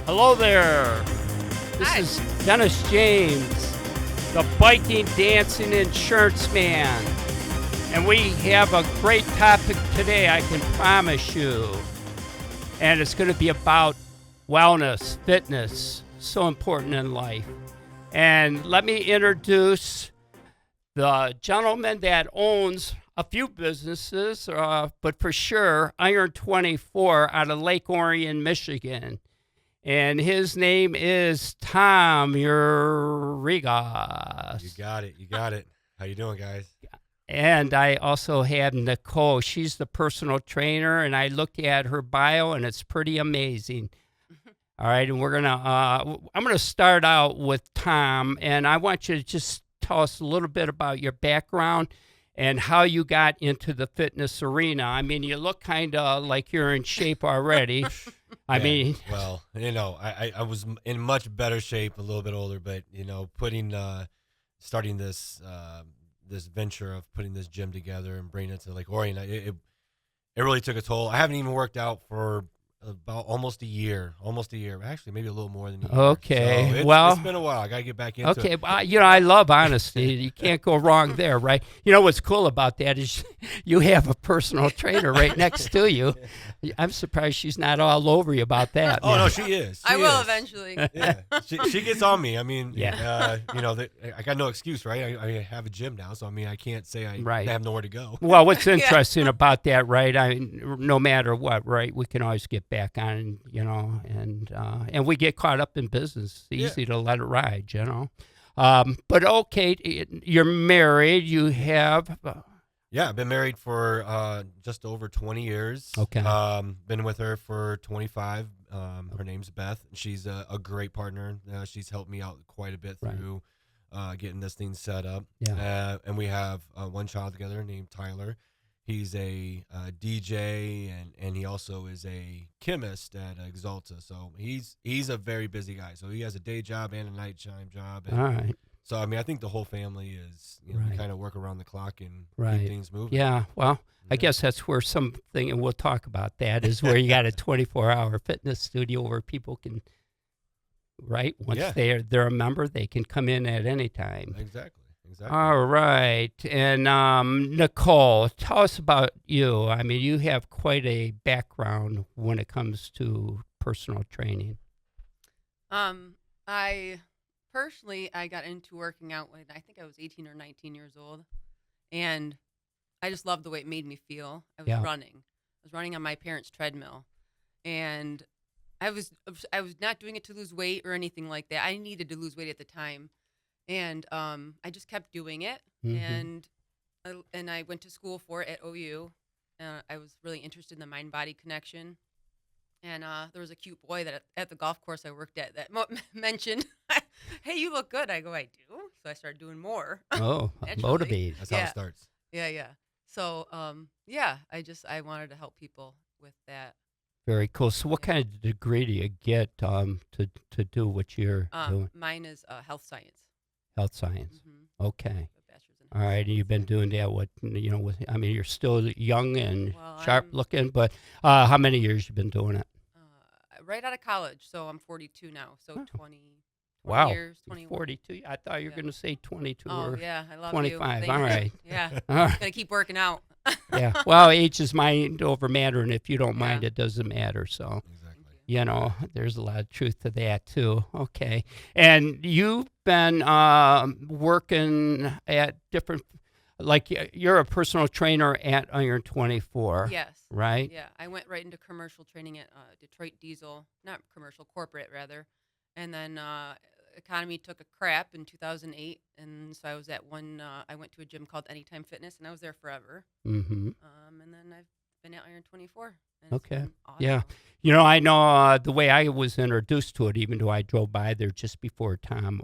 Hello there. This Hi. is Dennis James, the biking, dancing insurance man. And we have a great topic today, I can promise you. And it's going to be about wellness, fitness, so important in life. And let me introduce the gentleman that owns a few businesses, but for sure, Iron 24 out of Lake Orion, Michigan. And his name is Tom Eurga. You got it. You got it. How you doing, guys? And I also have Nicole. She's the personal trainer, and I looked at her bio, and it's pretty amazing. All right, and I'm gonna start out with Tom, and I want you to just tell us a little bit about your background and how you got into the fitness arena. I mean, you look kind of like you're in shape already. I mean, well, I was in much better shape, a little bit older, but starting this this venture of putting this gym together and bringing it to Lake Orion, it really took a toll. I haven't even worked out for about almost a year, actually maybe a little more than a year. Okay, so it's been a while. I got to get back into it. Okay, well, I love honesty. You can't go wrong there, right? You know what's cool about that is you have a personal trainer right next to you. I'm surprised she's not all over you about that. Oh, no, she is. I will eventually. Yeah, she gets on me. I mean, Yeah. I got no excuse, right? I have a gym now, so I mean, I can't say I have nowhere to go. Well, what's interesting about that, right? No matter what, right? We can always get back on, and we get caught up in business. It's easy to let it ride, But okay, you're married. You have. Yeah, I've been married for just over 20 years. Okay. Been with her for 25. Her name's Beth. She's a great partner. She's helped me out quite a bit through getting this thing set up. Yeah. And we have one child together named Tyler. He's a DJ and he also is a chemist at Exalta. So he's a very busy guy. So he has a day job and a nighttime job. And All right. so, I mean, I think the whole family is, Right. kind of work around the clock and Right. keep things moving. Yeah, well, I guess that's where something, and we'll talk about that, is where you got a 24-hour fitness studio where people can, right? Once they're a member, they can come in at any time. Exactly. All right. And Nicole, tell us about you. I mean, you have quite a background when it comes to personal training. Personally, I got into working out when I think I was 18 or 19 years old, and I just loved the way it made me feel. I was running on my parents' treadmill, and I was not doing it to lose weight or anything like that. I needed to lose weight at the time, and I just kept doing it, and I went to school for it at OU. I was really interested in the mind-body connection. And there was a cute boy that at the golf course I worked at that mentioned, "Hey, you look good." I go, "I do." So I started doing more. Oh, motivate. That's how it starts. Yeah. So, I wanted to help people with that. Very cool. So what kind of degree do you get to do what you're doing? Mine is health science. Health science. Mm-hmm. Okay. Bachelor's in All right, and you've been doing that, you're still young and sharp looking, but how many years you been doing it? Right out of college, so I'm 42 now, so 20 wow. years, 21. 42. I thought you were going to say 22 or yeah, I love 25. You. All right. Yeah, All right. gonna keep working out. Yeah, well, age is mind over matter, and if you don't mind, it doesn't matter, so. Exactly. There's a lot of truth to that, too. Okay. And you've been working at different, like you're a personal trainer at Iron 24. Yes. Right? Yeah. I went right into commercial training at Detroit Diesel, not commercial, corporate rather. And then economy took a crap in 2008. And so I was at I went to a gym called Anytime Fitness, and I was there forever. Mm-hmm. And then I've been at Iron 24. Okay. Awesome. Yeah. I know the way I was introduced to it, even though I drove by there just before Tom,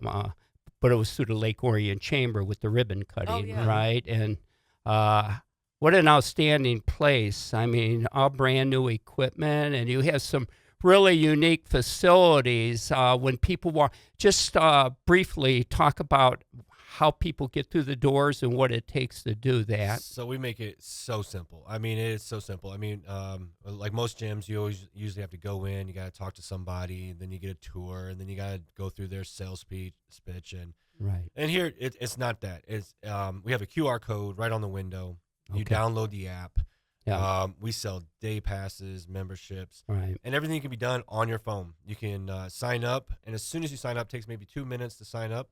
but it was through the Lake Orion Chamber with the ribbon cutting, right? And what an outstanding place. I mean, all brand new equipment, and you have some really unique facilities. When people walk, just briefly talk about how people get through the doors and what it takes to do that? So we make it so simple. I mean, it's so simple. I mean, like most gyms, you always usually have to go in, you got to talk to somebody, and then you get a tour, and then you got to go through their sales speech, and Right. here it's not that. It's we have a QR code right on the window. You Okay. download the app. Yeah. We sell day passes, memberships, Right. and everything can be done on your phone. You can sign up, and as soon as you sign up, it takes maybe 2 minutes to sign up.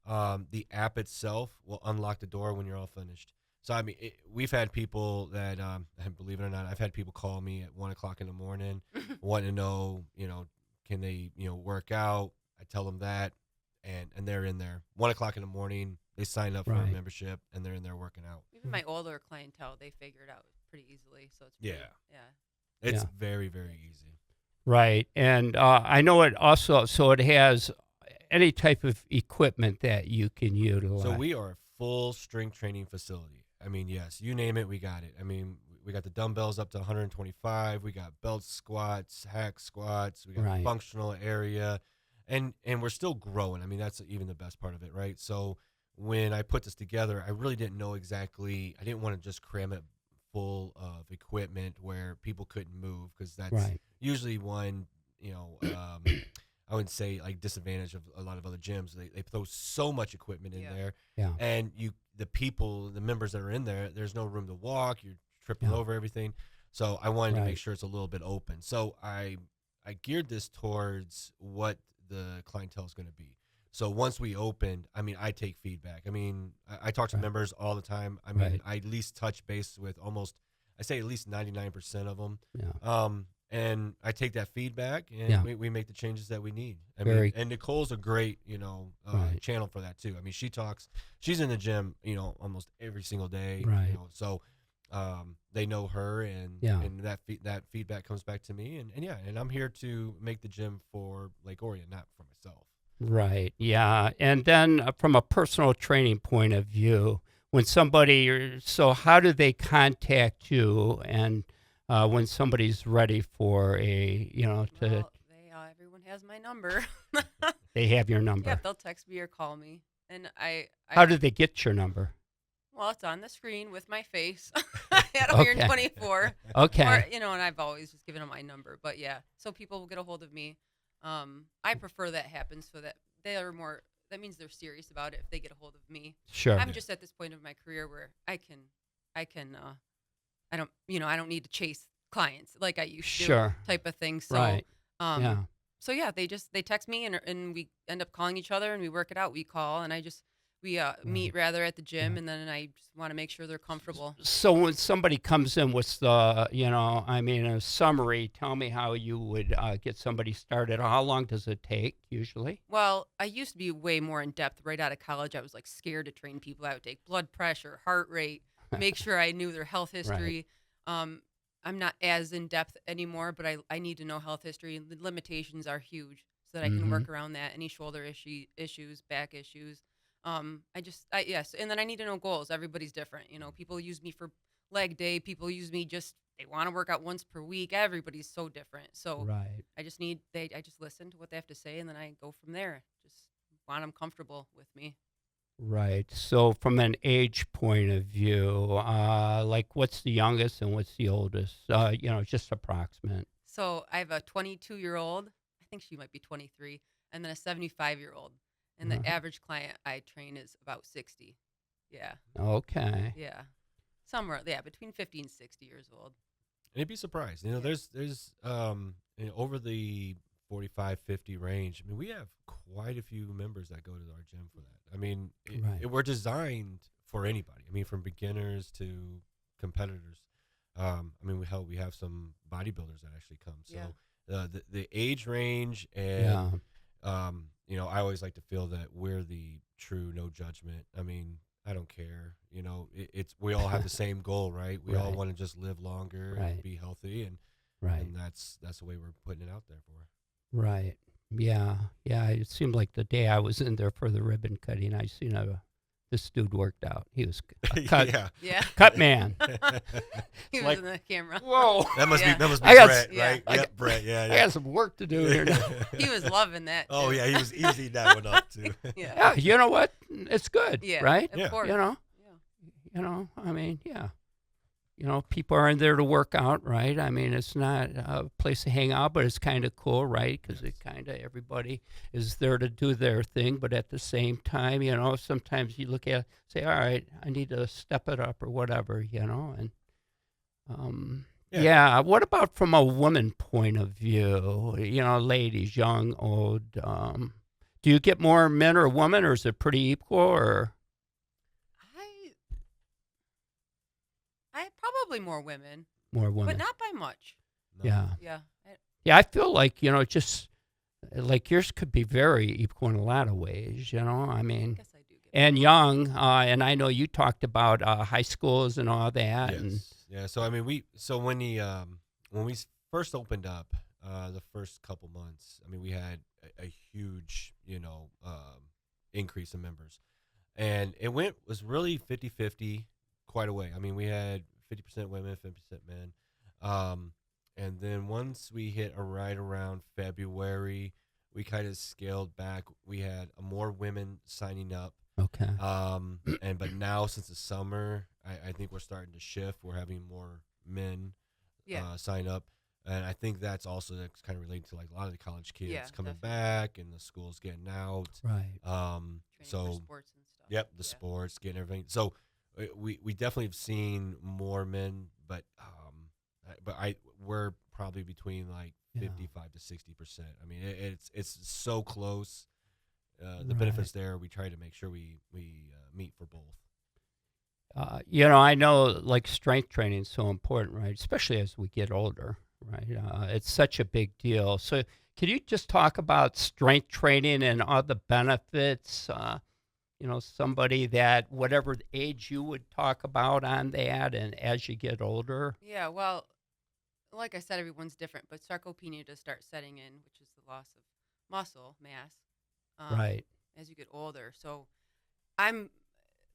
The app itself will unlock the door when you're all finished. So I mean, we've had people that, believe it or not, I've had people call me at 1:00 in the morning, wanting to know, can they, work out? I tell them that, and they're in there 1:00 in the morning. They sign up for a Right. membership, and they're in there working out. Even my older clientele, they figure it out pretty easily. So it's pretty, yeah. It's Yeah. very, very easy. Right. And I know it also, so it has any type of equipment that you can utilize. So we are a full strength training facility. I mean, yes, you name it, we got it. I mean, we got the dumbbells up to 125. We got belt squats, hack squats. We got Right. functional area, and we're still growing. I mean, that's even the best part of it, right? So when I put this together, I really didn't know exactly. I didn't want to just cram it full of equipment where people couldn't move, because that's Right. usually one, I would say, like, disadvantage of a lot of other gyms. They throw so much equipment in Yeah. there, Yeah. and the members that are in there, there's no room to walk. You're tripping Yeah. over everything. So I wanted to Right. make sure it's a little bit open. So I geared this towards what the clientele is going to be. So once we opened, I mean, I take feedback. I mean, I talk to Right. members all the time. I mean, Right. I at least touch base with I say at least 99% of them. Yeah. And I take that feedback, and Yeah. we make the changes that we need. I Very- mean, and Nicole's a great, Right. channel for that too. I mean, she's in the gym, almost every single day. Right. So they know her, and Yeah. and that feedback comes back to me, and I'm here to make the gym for Lake Orion, not for myself. Right. Yeah. And then from a personal training point of view, when so how do they contact you, and when somebody's ready for Well, everyone has my number. they have your number? Yeah, they'll text me or call me. And How do they get your number? well, it's on the screen with my face at Orion Okay. 24. Okay. Or, and I've always just given them my number. But yeah, so people will get a hold of me. I prefer that happens so that that means they're serious about it if they get a hold of me. Sure. I'm just at this point of my career where I don't need to chase clients like I used to, Sure. type of thing. So, Right. um, Yeah. so yeah, they text me, and we end up calling each other, and we work it out. We call, and we meet rather at the gym, Yeah. and then I just want to make sure they're comfortable. So when somebody comes in, what's a summary? Tell me how you would get somebody started. How long does it take usually? Well, I used to be way more in depth right out of college. I was like scared to train people. I would take blood pressure, heart rate, make sure I knew their health history. I'm not as in depth anymore, but I need to know health history. The limitations are huge, so that I can work around that. Any shoulder issues, back issues. Yes, and then I need to know goals. Everybody's different. People use me for leg day. People use me they want to work out once per week. Everybody's so different. So Right. I just listen to what they have to say, and then I go from there. Just want them comfortable with me. Right. So from an age point of view, like what's the youngest and what's the oldest? Just approximate. So I have a 22-year-old. I think she might be 23, and then a 75-year-old. And the average client I train is about 60. Yeah. Okay. Yeah. Somewhere, between 50 and 60 years old. And you'd be surprised. There's over the 45, 50 range. I mean, we have quite a few members that go to our gym for that. I mean, Right. we're designed for anybody. I mean, from beginners to competitors. I mean, we have some bodybuilders that actually come. So Yeah. the age range, and Yeah. I always like to feel that we're the true no judgment. I mean, I don't care. We all have the same goal, right? We all Right. want to just live longer Right. and be healthy, and Right. and that's the way we're putting it out there for. Right. Yeah. Yeah. It seemed like the day I was in there for the ribbon cutting, I seen this dude worked out. He was a cut, Yeah. cut man. He was Like, in the camera. Whoa. That must Yeah. be I got- Brett, yeah. right? Yep, Brett. Yeah, I yeah. got some work to do here now. He was loving that. Oh too. yeah, he was eating that one up too. Yeah. Yeah, you know what? It's good, Yeah. right? Of Yeah. course. You know, Yeah. I mean, yeah. People are in there to work out, right? I mean, it's not a place to hang out, but it's kind of cool, right? Because it kind of, everybody is there to do their thing, but at the same time, sometimes you look at, say, all right, I need to step it up or whatever, and yeah. What about from a woman point of view? Ladies, young, old. Do you get more men or women, or is it pretty equal? Or I probably more women, more women? but not by much. No. Yeah. Yeah. Yeah, I feel like, just like yours could be very equal in a lot of ways, I mean, I guess I do get and young, and I know you talked about high schools and all that. And Yes. Yeah. So I mean, when we first opened up, the first couple months, I mean, we had a huge, increase in members, and it was really 50-50 quite a way. I mean, we had 50% women, 50% men. And then once we hit right around February, we kind of scaled back. We had more women signing up. okay. But now since the summer, I think we're starting to shift. We're having more men sign up. And I think that's kind of related to like a lot of the college kids coming definitely. back and the schools getting out. Right. training for sports and stuff. Yep, the sports, getting everything. So we definitely have seen more men, but we're probably between like 55 to 60%. I mean, it's so close. The benefits there, we try to make sure we meet for both. I know like strength training is so important, right? Especially as we get older, right? It's such a big deal. So can you just talk about strength training and all the benefits? Somebody that whatever age you would talk about on that, and as you get older. Yeah, well, like I said, everyone's different, but sarcopenia does start setting in, which is the loss of muscle mass Right. as you get older. So I'm,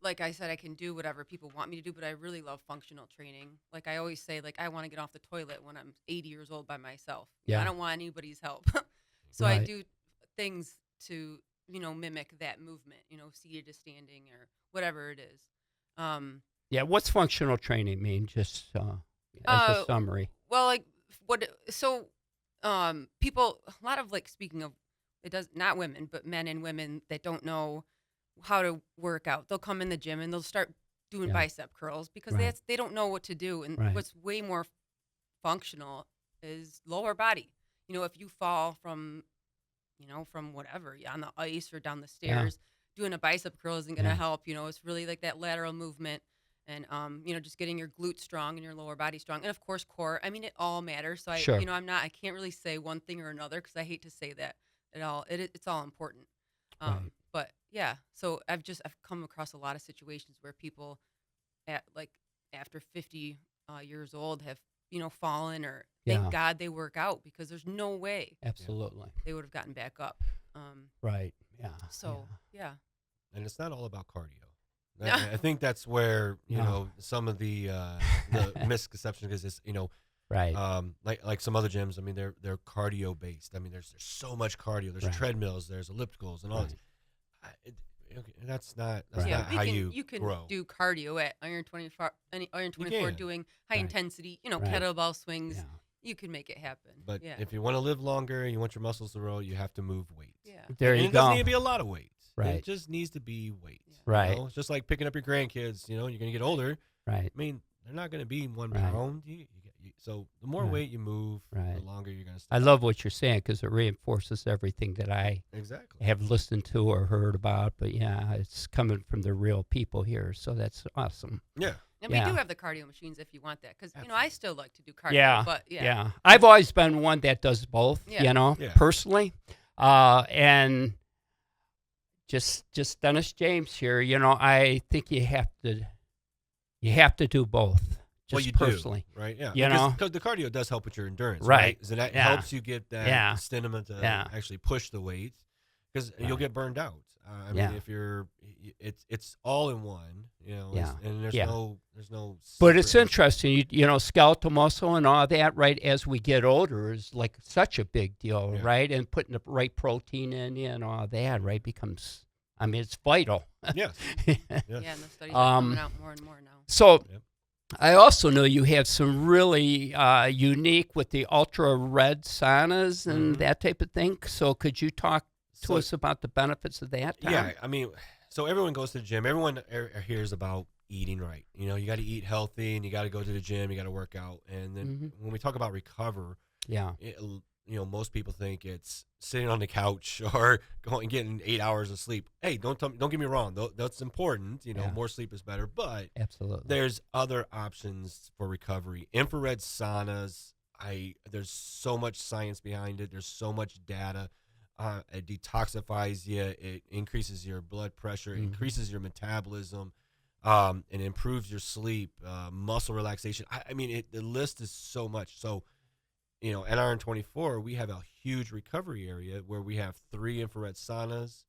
like I said, I can do whatever people want me to do, but I really love functional training. Like I always say, like I want to get off the toilet when I'm 80 years old by myself. Yeah. I don't want anybody's help. So I Right. do things to, mimic that movement, seated to standing or whatever it is. Yeah. What's functional training mean? Just as a summary. Well, like people, a lot of like, speaking of, it does not women, but men and women that don't know how to work out. They'll come in the gym and they'll start doing bicep curls because Right. they don't know what to do. And Right. what's way more functional is lower body. If you fall from whatever, on the ice or down the stairs, doing a bicep curl isn't going to help. It's really like that lateral movement and, just getting your glutes strong and your lower body strong. And of course, core. I mean, it all matters. So Sure. I can't really say one thing or another because I hate to say that at all. It's all important. Right. But yeah, so I've come across a lot of situations where people after 50 years old have, fallen or thank God they work out because there's no way Absolutely. they would have gotten back up. Right. Yeah. So yeah. And it's not all about cardio. I think that's where some of the misconception because it's Right. like some other gyms. I mean, they're cardio based. I mean, there's so much cardio. There's Right. treadmills. There's ellipticals and all Right. this. That's not Right. how you can grow. do cardio at Iron 24 can. doing high Right. intensity, Right. kettlebell swings. Yeah. You can make it happen. But yeah. if you want to live longer, you want your muscles to grow, you have to move weight. Yeah. There And you it doesn't need go. to be a lot of weight. Right. It just needs to be weight. Yeah. Right. It's just like picking up your grandkids. You're going to get older. Right. I mean, they're not going to be 1 Right. pound. So the more Right. weight you move, Right. the longer you're going to stay. I love what you're saying because it reinforces everything that I Exactly. have listened to or heard about. But yeah, it's coming from the real people here, so that's awesome. Yeah. And Yeah. we do have the cardio machines if you want that because I still like to do cardio. Yeah, But yeah. I've always been one that does both. Yeah. Yeah. Personally, and just Dennis James here. I think you have to do both. Well, Just you personally. do, right? Yeah. You Because the cardio does help with your endurance, Right. right? So that Yeah. helps you get that Yeah. stamina to Yeah. actually push the weight. because you'll get burned out. I mean, if you're, it's all in one, and there's no. But it's separate- interesting, skeletal muscle and all that, right? As we get older, is like such a big deal, right? And putting the right protein in you and all that, right, becomes. I mean, it's vital. Yes. Yeah, and the studies are coming out more and more now. So. I also know you have some really unique with the ultra red saunas and that type of thing. So could you talk to us about the benefits of that, Tom? Yeah, I mean, so everyone goes to the gym. Everyone hears about eating right. You got to eat healthy, and you got to go to the gym. You got to work out. And then when we talk about recover, most people think it's sitting on the couch or going and getting 8 hours of sleep. Hey, don't get me wrong. That's important. More sleep is better. But absolutely, there's other options for recovery. Infrared saunas. There's so much science behind it. There's so much data. It detoxifies you. It increases your blood pressure. It increases your metabolism. And improves your sleep. Muscle relaxation. I mean, the list is so much. So. At RN24, we have a huge recovery area where we have 3 infrared saunas.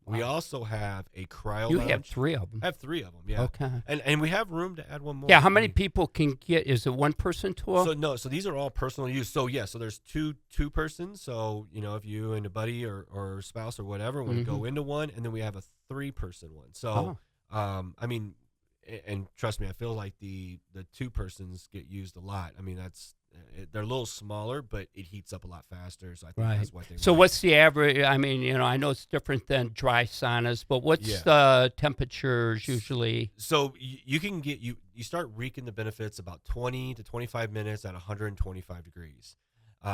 Wow. We also have a cryo You lounge. have 3 of them. I have 3 of them, yeah. Okay. And we have room to add one more. Yeah, how many people can get? Is it one person tour? So these are all personal use. So so there's two persons. So if you and a buddy or spouse or whatever want to go into one, and then we have a 3-person one. So I mean, and trust me, I feel like the 2 persons get used a lot. I mean, they're a little smaller, but it heats up a lot faster. So I think that's what they. So what's the average? I mean, I know it's different than dry saunas, but what's the temperatures usually? So you can get you start reaping the benefits about 20 to 25 minutes at 125 degrees,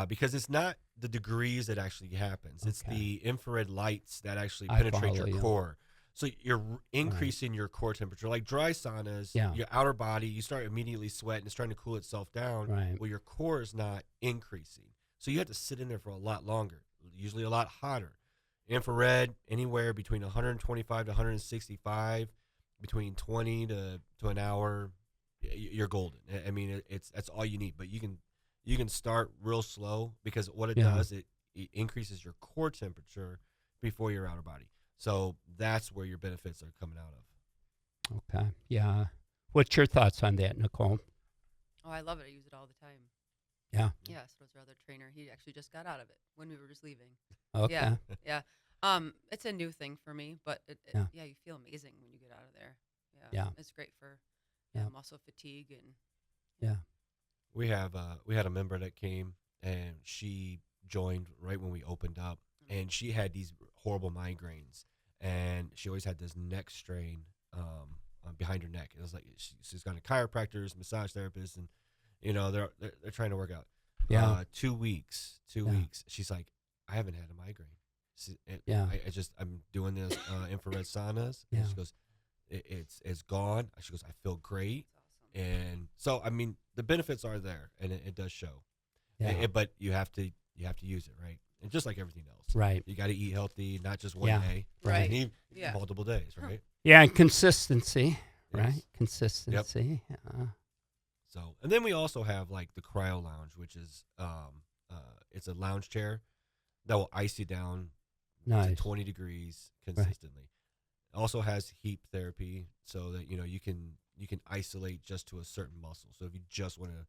because it's not the degrees that actually happens. It's the infrared lights that actually penetrate your core. So you're increasing your core temperature. Like dry saunas, your outer body, you start immediately sweating. It's trying to cool itself down. Right. Well, your core is not increasing. So you have to sit in there for a lot longer, usually a lot hotter. Infrared, anywhere between 125 to 165, between 20 to an hour, you're golden. I mean, that's all you need. But you can start real slow, because what it does, it increases your core temperature before your outer body. So that's where your benefits are coming out of. Okay. Yeah. What's your thoughts on that, Nicole? Oh, I love it. I use it all the time. Yeah. Yeah. So was our other trainer. He actually just got out of it when we were just leaving. Okay. Yeah. Yeah. It's a new thing for me, but you feel amazing when you get out of there. Yeah. It's great for muscle fatigue and. We had a member that came, and she joined right when we opened up, and she had these horrible migraines. And she always had this neck strain behind her neck. It was like she's got a chiropractors, massage therapists, and they're trying to work out. 2 weeks. She's like, I haven't had a migraine. I'm doing this infrared saunas. And she goes, it's gone. She goes, I feel great. Awesome. And so I mean, the benefits are there, and it does show. But you have to use it, right? And just like everything else, right? You got to eat healthy, not just one day, right? You need multiple days, right? Yeah, and consistency, right? Yes. Consistency. Yep. So, and then we also have like the cryo lounge, which is it's a lounge chair that will ice you down to 20 degrees consistently. It also has heat therapy, so that you can isolate just to a certain muscle. So if you just want to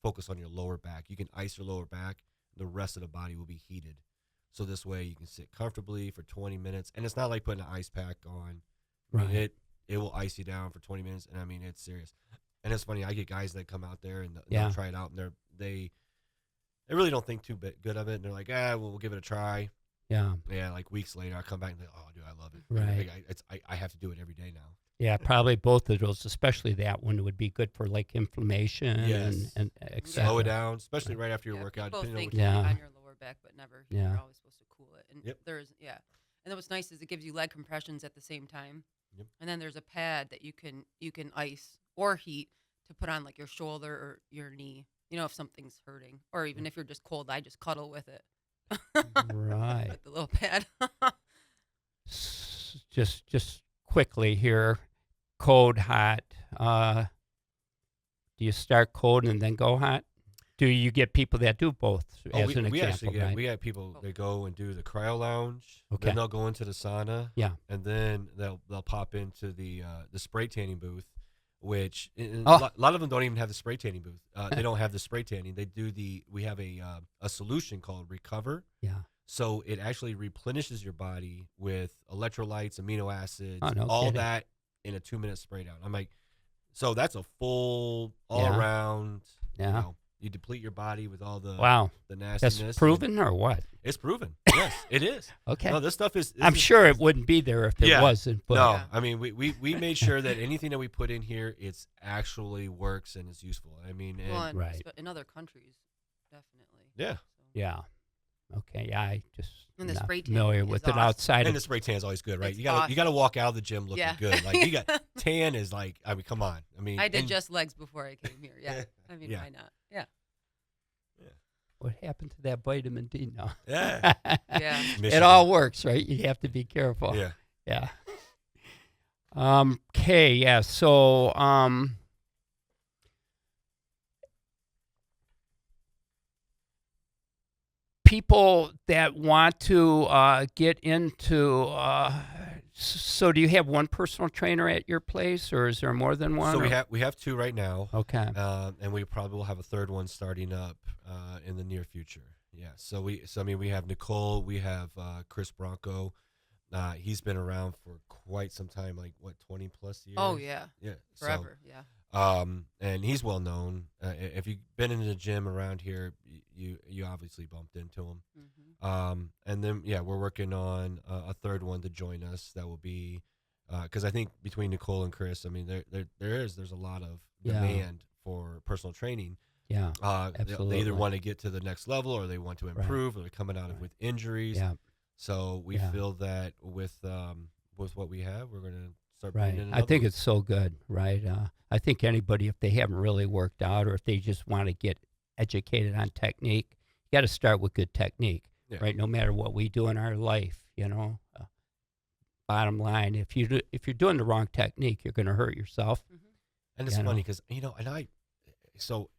focus on your lower back, you can ice your lower back. The rest of the body will be heated. So this way you can sit comfortably for 20 minutes. And it's not like putting an ice pack on. Right. I mean, it will ice you down for 20 minutes. And I mean, it's serious. And it's funny, I get guys that come out there and they'll try it out, and they really don't think too good of it. And they're like, we'll give it a try. Yeah. Yeah, like weeks later, I come back and they're like, oh, dude, I love it. Right. I have to do it every day now. Yeah, probably both of those, especially that one would be good for like inflammation and et cetera. Slow it down, especially right after your workout. People think on your lower back, but never. You're always supposed to cool it. And and then what's nice is it gives you leg compressions at the same time. Yep. And then there's a pad that you can ice or heat to put on like your shoulder or your knee. If something's hurting, or even if you're just cold, I just cuddle with it. Right. With the little pad. Just quickly here, cold, hot. Do you start cold and then go hot? Do you get people that do both as we, an we example, actually right? we got people that go and do the cryo lounge. Okay. Then they'll go into the sauna. Yeah. And then they'll pop into the spray tanning booth, which Oh. a lot of them don't even have the spray tanning booth. They don't have the spray tanning. They do we have a solution called Recover. Yeah. So it actually replenishes your body with electrolytes, amino acids, Oh, no all kidding. that in a 2-minute spray down. I'm like, so that's a full all Yeah. around. Yeah. You deplete your body with all the Wow. the nastiness. That's proven or what? It's proven. Yes, it is. Okay. No, this stuff is. I'm sure it wouldn't be there if it Yeah. wasn't. But No, Yeah. I mean we made sure that anything that we put in here, it's actually works and is useful. I mean, and, Well, and Right. in other countries, definitely. yeah. So. Yeah. Okay. Yeah. I just And the not spray tan familiar is with it awesome. outside And of the spray tan is always good, right? It's You gotta walk out of the gym looking Yeah. good. Like you got tan is like, I mean, come on. I mean, I did and- just legs before I came here. Yeah. I mean, Yeah. why not? Yeah. what happened to that vitamin D now. Yeah. Yeah. It Michigan. all works, right? You have to be careful. Yeah. Yeah. Okay. Yeah. So, people that want to get into, so do you have one personal trainer at your place, or is there more than one? So or- we have 2 right now. Okay. And we probably will have a third one starting up in the near future. Yeah. So I mean we have Nicole, we have Chris Bronco. He's been around for quite some time, like what 20 plus years. Oh yeah. Yeah. Forever. Yeah. And he's well known. If you've been in the gym around here, you obviously bumped into him. Mm-hmm. And then we're working on a third one to join us. That will be because I think between Nicole and Chris, I mean there's a lot of Yeah. demand for personal training. Yeah. They Absolutely. either want to get to the next level, or they want to improve, or they're coming out of with injuries. Yeah. So we Yeah. feel that with what we have, we're going to start bringing Right. in I another think one. it's so good, right? I think anybody, if they haven't really worked out or if they just want to get educated on technique, you got to start with good technique, Yeah. right? No matter what we do in our life, bottom line, if you're doing the wrong technique, you're going to hurt yourself. Mm-hmm. And it's you know. funny because so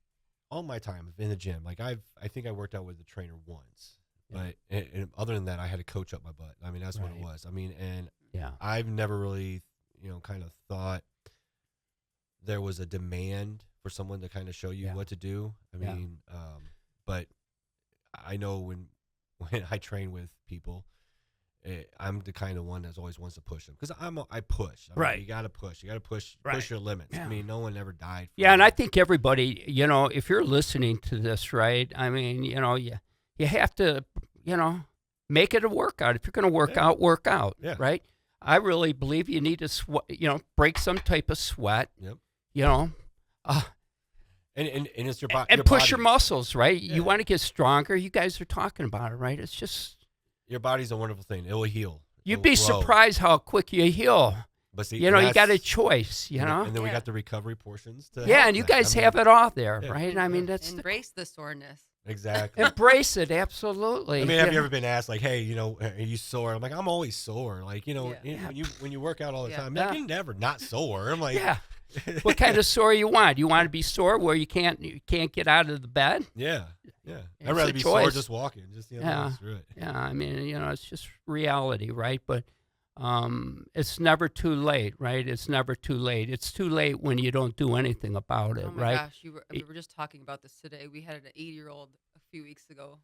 all my time in the gym, like I think I worked out with the trainer once, Yeah. but and other than that, I had a coach up my butt. I mean, that's what it Right. was. I mean, and Yeah. I've never really, kind of thought there was a demand for someone to kind of show you Yeah. what to do. I Yeah. mean, but I know when I train with people, I'm the kind of one that always wants to push them because I push. I mean, Right. you got to push. You got to push Right. your limits. Yeah. I mean, no one ever died. Yeah, and I think everybody, if you're listening to this, right? I mean, you have to, make it a workout. If you're going to work Yeah. out, work out, Yeah. right? I really believe you need to sweat, break some type of sweat, Yep. And it's your body. and push your muscles, right? Yeah. You want to get stronger. You guys are talking about it, right? It's just, Your body's a wonderful thing. It will heal. you'd It'll be grow. you how quick you heal. But see, You got a that's- choice, And then we Yeah. got the recovery portions. To Yeah, help and you that. I guys mean, have it all there, yeah. right? I mean, that's Embrace the soreness. Exactly. embrace it, absolutely. I mean, have you ever been asked like, "Hey, are you sore?" I'm like, "I'm always sore." Like, Yeah. when you work out all the Yeah. time, Yeah. you're never not sore. I'm like, Yeah. What kind of sore you want? You want to be sore where you can't get out of the bed? Yeah. It's I'd rather a be sore choice. just walking. Just Yeah. through it. Yeah, I mean, it's just reality, right? But it's never too late, right? It's never too late. It's too late when you don't do anything about it, Oh my right? gosh, we were just talking about this today. We had an 80-year-old a few weeks ago,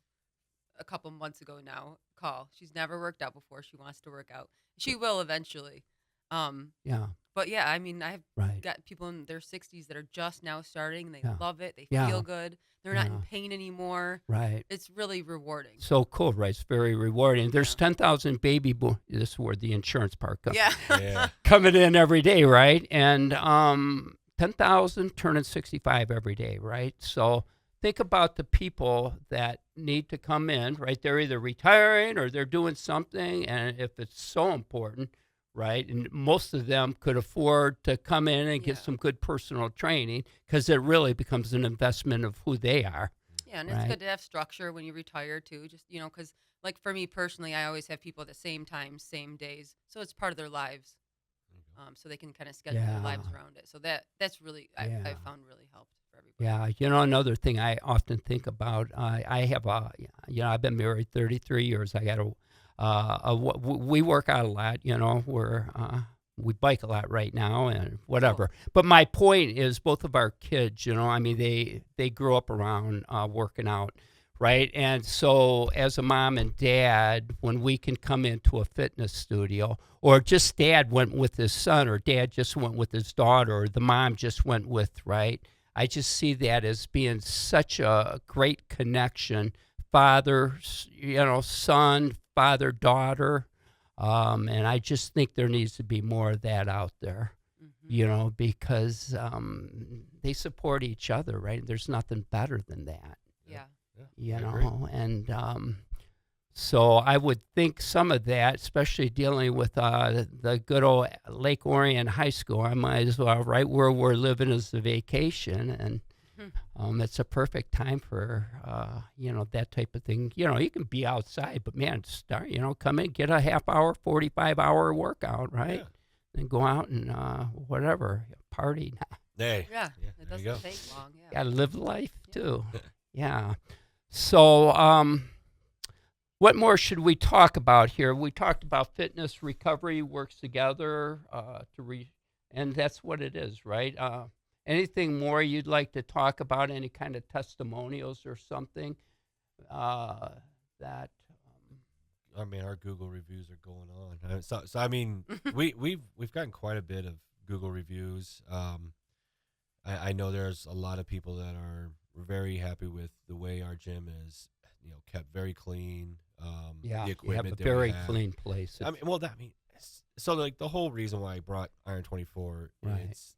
a couple months ago now, call. She's never worked out before. She wants to work out. She will eventually. Yeah, But yeah, I mean, I've right. got people in their 60s that are just now starting. They Yeah. love it. They Yeah. feel good. They're not in Yeah. pain anymore. Right. It's really rewarding. So cool, right? It's very rewarding. There's Yeah. 10,000 baby this is where the insurance part comes. Yeah. Yeah. Coming in every day, right? And 10,000 turning 65 every day, right? So think about the people that need to come in, right? They're either retiring or they're doing something, and if it's so important, right? And most of them could afford to come in and get Yeah. some good personal training because it really becomes an investment of who they are. Yeah, and it's Right. good to have structure when you retire too. Just because like for me personally, I always have people at the same time, same days, so it's part of their lives. so they can kind of schedule their lives around it. So that's really I found really helped for everybody. Yeah, another thing I often think about, I have I've been married 33 years. I got we work out a lot, we bike a lot right now and whatever. Cool. But my point is both of our kids, they grew up around working out, right? And so as a mom and dad, when we can come into a fitness studio, or just dad went with his son, or dad just went with his daughter, or the mom just went with, right? I just see that as being such a great connection, father, son, father, daughter. And I just think there needs to be more of that out there, because they support each other, right? There's nothing better than that. Yeah. And so I would think some of that, especially dealing with the good old Lake Orion High School, I might as well, right where we're living is the vacation, and it's a perfect time for, that type of thing. You can be outside, but man, come in, get a half hour, 45-hour workout, right? Then go out and whatever, party. Hey. Yeah, it doesn't take long. Yeah. Got to live life too. Yeah. So, what more should we talk about here? We talked about fitness recovery works together and that's what it is, right? Anything more you'd like to talk about? Any kind of testimonials or something that? I mean, our Google reviews are going on. So I mean, we've gotten quite a bit of Google reviews. I know there's a lot of people that are very happy with the way our gym is, kept very clean. The equipment you have a very clean place. So like the whole reason why I brought Iron 24,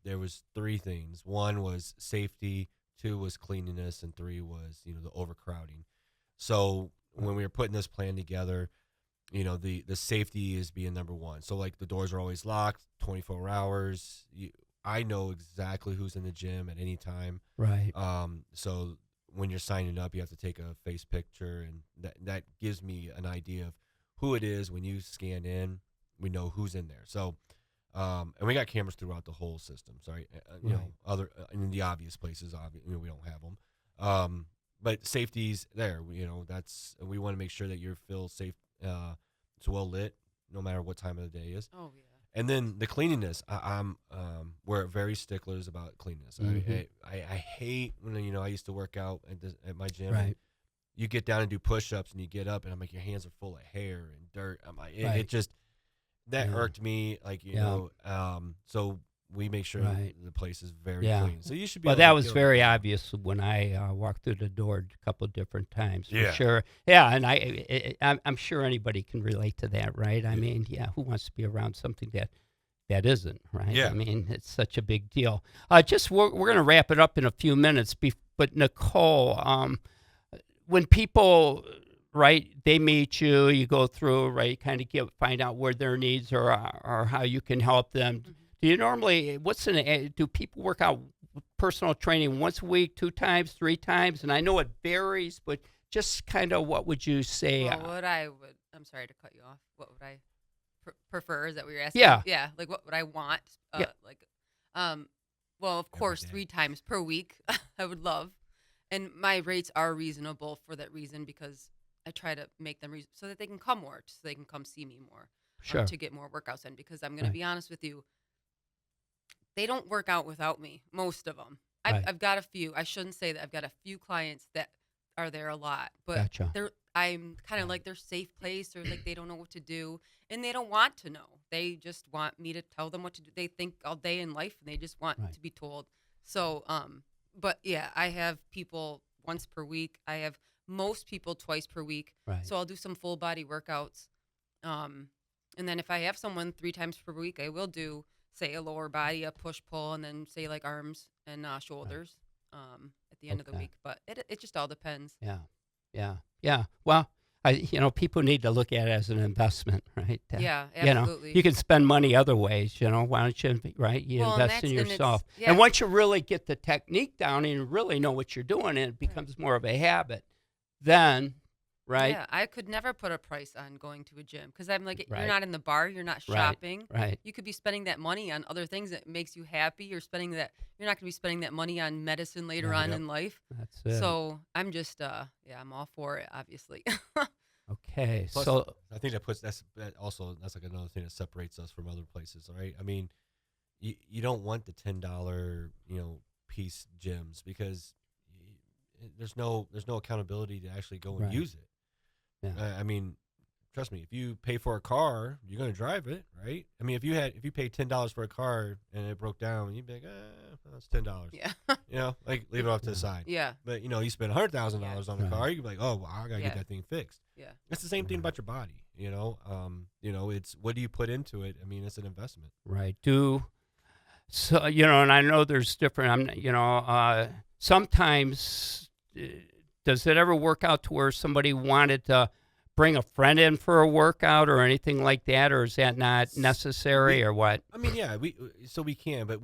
there was three things. One was safety, two was cleanliness, and three was, the overcrowding. So when we were putting this plan together, the safety is being number one. So like the doors are always locked, 24 hours. I know exactly who's in the gym at any time. Right. So when you're signing up, you have to take a face picture, and that gives me an idea of who it is. When you scan in, we know who's in there. So, and we got cameras throughout the whole system. Sorry, other in the obvious places, we don't have them. But safety's there. We want to make sure that you feel safe. It's well lit, no matter what time of the day is. Oh yeah. And then the cleanliness, we're very sticklers about cleanliness. Mm-hmm. I hate when I used to work out at my gym. Right. You get down and do push-ups, and you get up, and I'm like, your hands are full of hair and dirt. I'm like, it just irked me. Like so we make sure the place is very clean. So you should be. Well, that was very obvious when I walked through the door a couple of different times. For sure. Yeah, and I'm sure anybody can relate to that, right? I mean, who wants to be around something that isn't, right? Yeah. I mean, it's such a big deal. We're going to wrap it up in a few minutes. But Nicole, when people, right, they meet you, you go through, right, kind of find out where their needs are or how you can help them. Mm-hmm. Do you normally, do people work out personal training once a week, 2 times, 3 times? And I know it varies, but just kind of what would you say? Well, I'm sorry to cut you off. What would I prefer? Is that what you're asking? Yeah. Yeah. Like what would I want? Well, of course, 3 times per week, I would love. And my rates are reasonable for that reason, because I try to make them so that they can come more, so they can come see me more. Sure. To get more workouts in, because I'm going to be honest with you. They don't work out without me, most of them. I've got a few. I shouldn't say that. I've got a few clients that are there a lot. But I'm kind of like their safe place, or like they don't know what to do. And they don't want to know. They just want me to tell them what to do. They think all day in life, and they just want to be told. So, but yeah, I have people once per week. I have most people twice per week. Right. So I'll do some full body workouts. And then if I have someone 3 times per week, I will do, say, a lower body, a push-pull, and then, say, like arms and shoulders at the end of the week. But it just all depends. Yeah. Well, people need to look at it as an investment, right? Yeah, absolutely. You can spend money other ways, why don't you, right? You invest in yourself. And once you really get the technique down and you really know what you're doing, and it becomes more of a habit, then, right? Yeah, I could never put a price on going to a gym because I'm like, Right. you're not in the bar, you're not Right. shopping. Right. You could be spending that money on other things that makes you happy. You're not going to be spending that money on medicine later on Yep. in life. That's it. So I'm just, I'm all for it, obviously. Okay. Plus, So I think that's like another thing that separates us from other places, right? I mean, you don't want the $10 piece gyms because there's no accountability to actually go and Right. use it. Yeah. I mean, trust me, if you pay for a car, you're going to drive it, right? I mean, if you paid $10 for a car and it broke down, you'd be like, that's $10. Yeah. Like leave it off to the side. Yeah. But you spend $100,000 on a Right. car, you can be like, oh, well, I gotta Yeah. get that thing fixed. Yeah. It's the same thing about your body. It's what do you put into it? I mean, it's an investment. right. So and I know there's different. Sometimes does it ever work out to where somebody wanted to bring a friend in for a workout or anything like that, or is that not necessary, or what? I mean, yeah, we can, but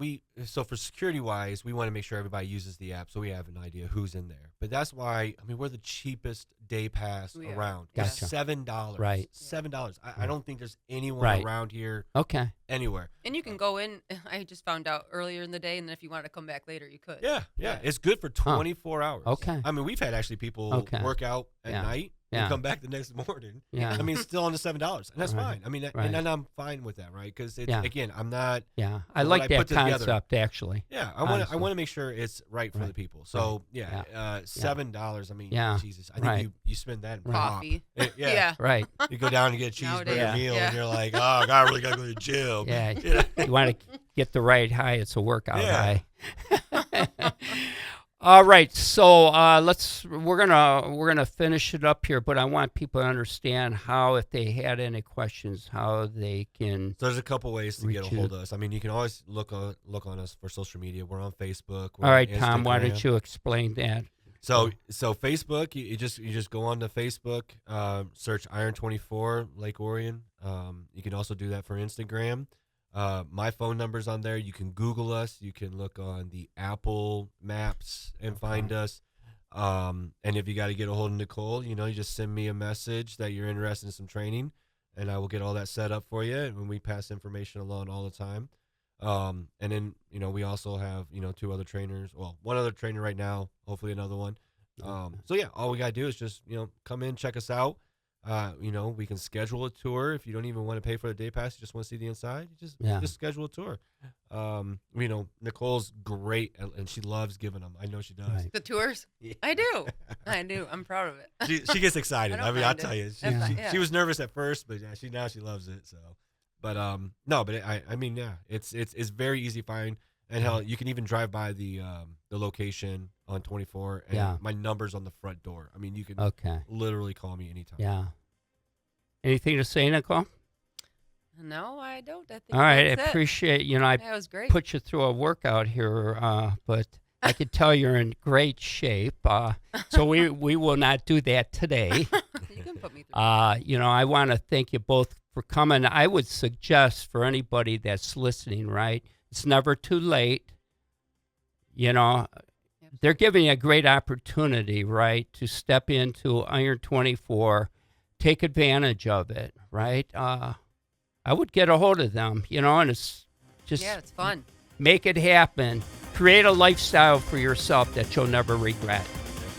for security wise, we want to make sure everybody uses the app so we have an idea who's in there. But that's why we're the cheapest day pass We are. around. Gotcha. It's $7. Right. $7. I don't think there's anyone Right. around here Okay. anywhere. And you can go in. I just found out earlier in the day, and then if you wanted to come back later, you could. Yeah. Yeah. It's good for 24 hours. Okay. I mean, we've had actually people Okay. work out at Yeah. night Yeah. and come back the next morning. Yeah. I mean, still on the $7, and that's Right. fine. I mean, Right. and I'm fine with that, right? Because Yeah. again, I'm not. Yeah. I What like I that put together. concept actually. Yeah, I Honestly. want to make sure it's right for Right. the people. So Yeah. $7. I mean, Yeah. Jesus, I think Right. you spend that in Coffee. pop. Yeah. Yeah. Right. You go down and get a Nowadays, cheeseburger meal, yeah. and you're like, oh, I really gotta go to the gym. Yeah. You know? You want to get the right high. It's a workout Yeah. high. All right, so we're gonna finish it up here, but I want people to understand how, if they had any questions, how they can. So there's a couple ways to get a Reach you. hold of us. I mean, you can always look on us for social media. We're on Facebook. We're All right, on Tom, why Instagram. don't you explain that? So Facebook, you just go on to Facebook, search Iron 24 Lake Orion. You can also do that for Instagram. My phone number's on there. You can Google us. You can look on the Apple Maps and find us. And if you got to get a hold of Nicole, you just send me a message that you're interested in some training, and I will get all that set up for you. And we pass information along all the time. And then we also have two other trainers. Well, one other trainer right now. Hopefully another one. So yeah, all we gotta do is just come in, check us out. We can schedule a tour if you don't even want to pay for the day pass. You just want to see the inside. You just schedule a tour. Nicole's great and she loves giving them. I know she does. Right. The tours? Yeah. I do. I'm proud of it. She gets excited. I don't I'll mind tell it. you, Yeah. she was nervous at first, but yeah, she loves it. So, but no, but I mean, yeah, it's very easy to find. And hell, you can even drive by the location on 24, and my number's on the front door. I mean, you can literally call me anytime. Yeah. Anything to say, Nicole? No, I don't. I think All right, that's I it. appreciate That was great. put you through a workout here, but I could tell you're in great shape. So we will not do that today. You can put me through. I want to thank you both for coming. I would suggest for anybody that's listening, right, it's never too late. They're giving you a great opportunity, right, to step into Iron 24, take advantage of it, right? I would get a hold of them, and it's just It's fun. make it happen. Create a lifestyle for yourself that you'll never regret.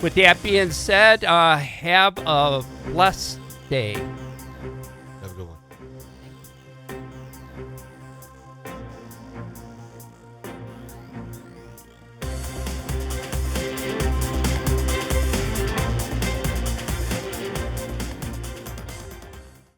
With that being said, have a blessed day.